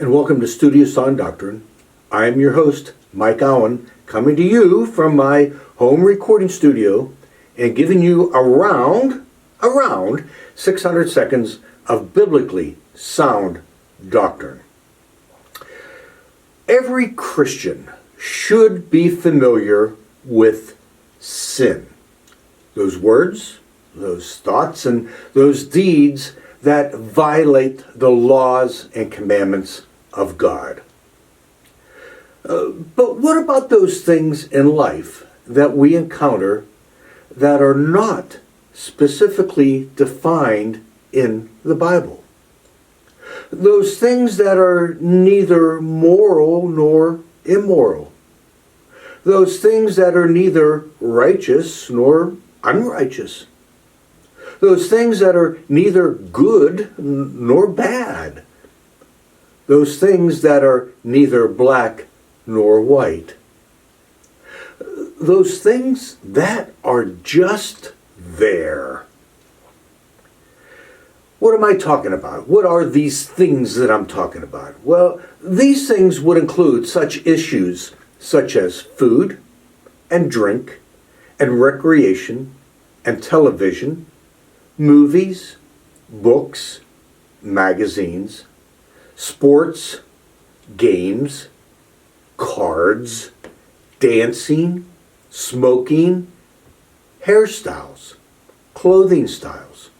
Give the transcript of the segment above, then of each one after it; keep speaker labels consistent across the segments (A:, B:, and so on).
A: and welcome to Studios on Doctrine. I am your host, Mike Auen, coming to you from my home recording studio and giving you around 600 seconds of biblically sound doctrine. Every Christian should be familiar with sin. Those words, those thoughts, and those deeds that violate the laws and commandments of God. But what about those things in life that we encounter that are not specifically defined in the Bible? Those things that are neither moral nor immoral. Those things that are neither righteous nor unrighteous. Those things that are neither good nor bad. Those things that are neither black nor white. Those things that are just there. What am I talking about? What are these things that I'm talking about? Well, these things would include such issues such as food and drink and recreation and television, movies, books, magazines, sports, games, cards, dancing, smoking, hairstyles, clothing styles,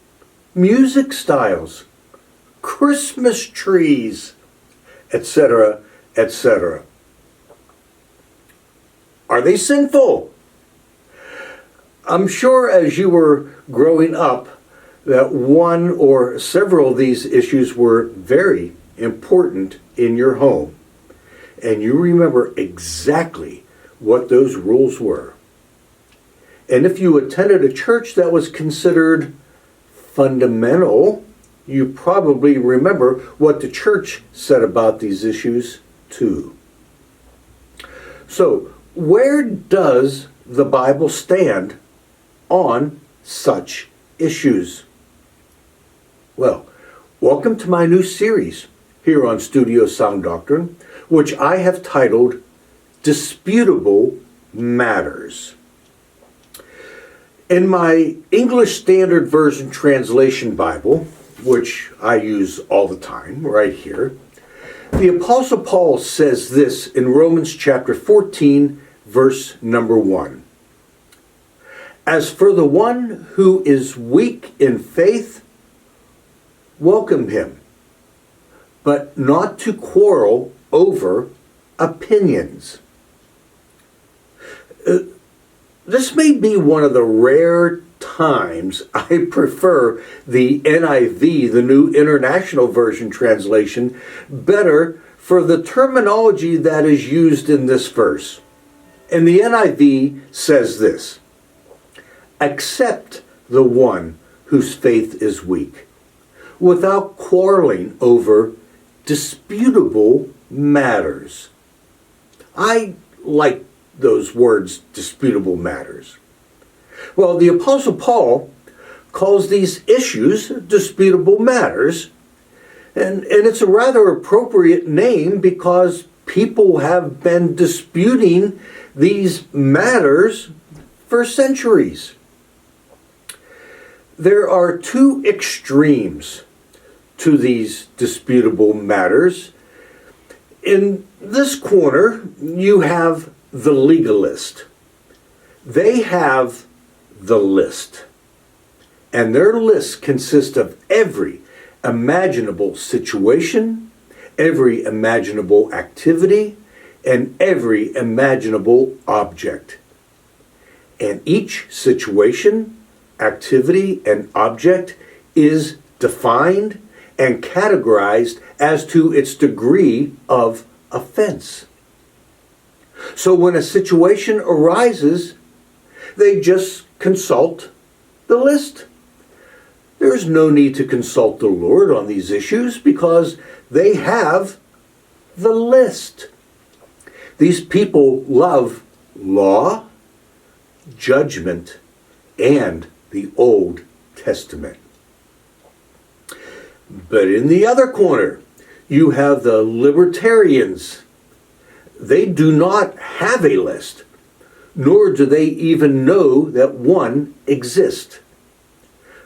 A: music styles, Christmas trees, etc., etc. Are they sinful? I'm sure as you were growing up that one or several of these issues were very important in your home, and you remember exactly what those rules were. And if you attended a church that was considered fundamental, you probably remember what the church said about these issues too. So, where does the Bible stand on such issues? Well, welcome to my new series here on Studio Sound Doctrine, which I have titled Disputable Matters. In my English Standard Version Translation Bible, which I use all the time right here, the Apostle Paul says this in Romans chapter 14, verse number 1. As for the one who is weak in faith, welcome him, but not to quarrel over opinions. This may be one of the rare times I prefer the NIV, the New International Version translation, better for the terminology that is used in this verse. And the NIV says this: accept the one whose faith is weak, without quarreling over disputable matters. I like those words, disputable matters. Well, the Apostle Paul calls these issues disputable matters, and it's a rather appropriate name because people have been disputing these matters for centuries. There are two extremes to these disputable matters. In this corner, you have the legalist. They have the list. And their list consists of every imaginable situation, every imaginable activity, and every imaginable object. And each situation, activity, and object is defined and categorized as to its degree of offense. So when a situation arises, they just consult the list. There's no need to consult the Lord on these issues because they have the list. These people love law, judgment, and the Old Testament. But in the other corner, You have the libertarians. They do not have a list, nor do they even know that one exists.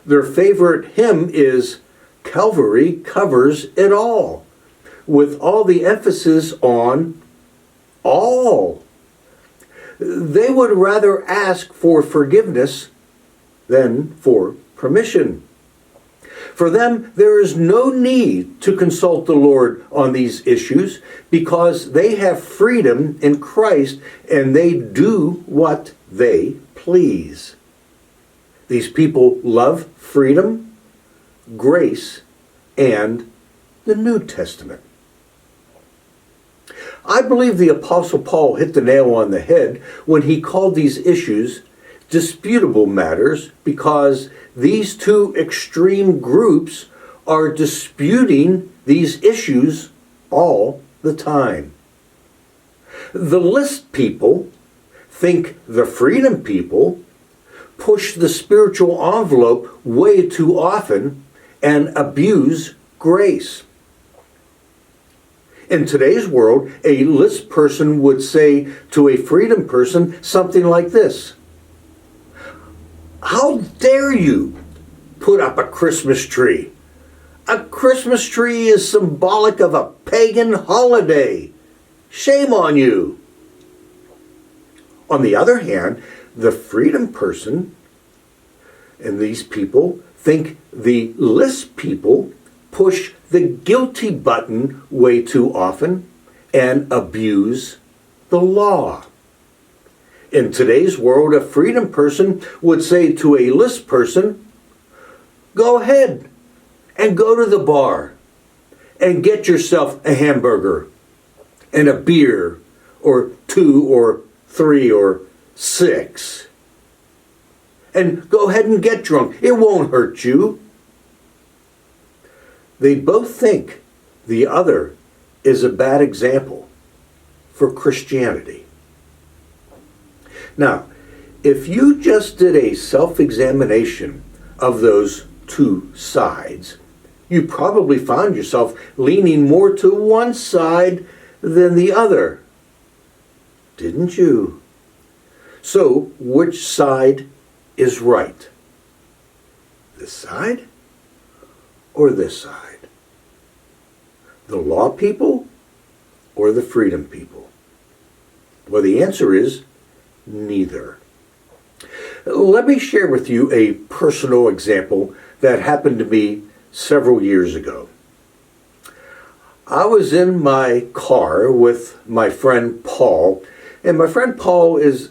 A: Their favorite hymn is "Calvary Covers It All," with all the emphasis on all. They would rather ask for forgiveness than for permission. For them, there is no need to consult the Lord on these issues because they have freedom in Christ and they do what they please. These people love freedom, grace, and the New Testament. I believe the Apostle Paul hit the nail on the head when he called these issues disputable matters because these two extreme groups are disputing these issues all the time. The list people think the freedom people push the spiritual envelope way too often and abuse grace. In today's world, a list person would say to a freedom person something like this: "How dare you put up a Christmas tree? A Christmas tree is symbolic of a pagan holiday. Shame on you." On the other hand, the freedom person and these people think the list people push the guilty button way too often and abuse the law. In today's world, a freedom person would say to a list person, "Go ahead and go to the bar and get yourself a hamburger and a beer or 2 or 3 or 6. And go ahead and get drunk. It won't hurt you." They both think the other is a bad example for Christianity. Now, if you just did a self-examination of those two sides, you probably found yourself leaning more to one side than the other. Didn't you? So, which side is right? This side or this side? The law people or the freedom people? Well, the answer is neither. Let me share with you a personal example that happened to me several years ago. I was in my car with my friend Paul, and my friend Paul is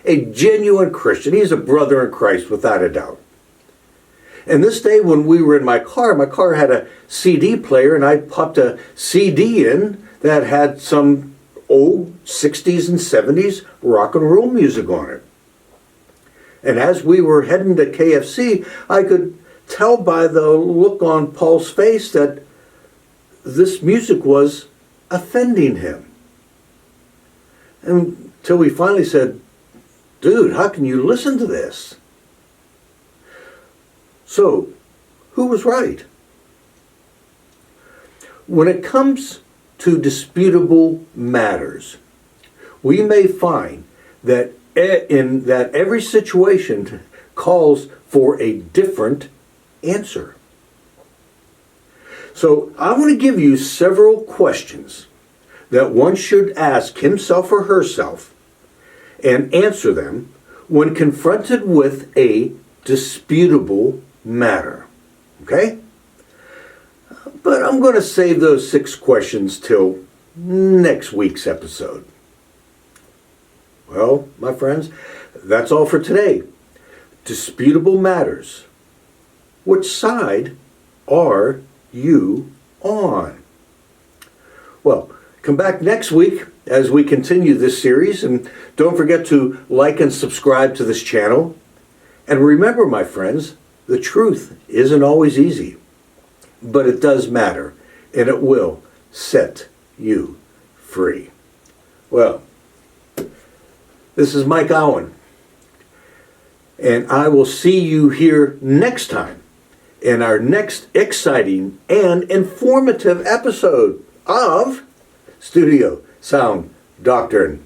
A: a genuine Christian. He's a brother in Christ without a doubt. And this day when we were in my car had a CD player, and I popped a CD in that had some old 60s and 70s rock and roll music on it. And as we were heading to KFC, I could tell by the look on Paul's face that this music was offending him. Until we finally said, "Dude, how can you listen to this?" So, who was right? When it comes to disputable matters, we may find that every situation calls for a different answer. So I want to give you several questions that one should ask himself or herself and answer them when confronted with a disputable matter. Okay? But I'm going to save those 6 questions till next week's episode. Well, my friends, that's all for today. Disputable matters. Which side are you on? Well, come back next week as we continue this series, and don't forget to like and subscribe to this channel. And remember, my friends, the truth isn't always easy, but it does matter, and it will set you free. Well, this is Mike Auen, and I will see you here next time in our next exciting and informative episode of Studio Sound Doctrine.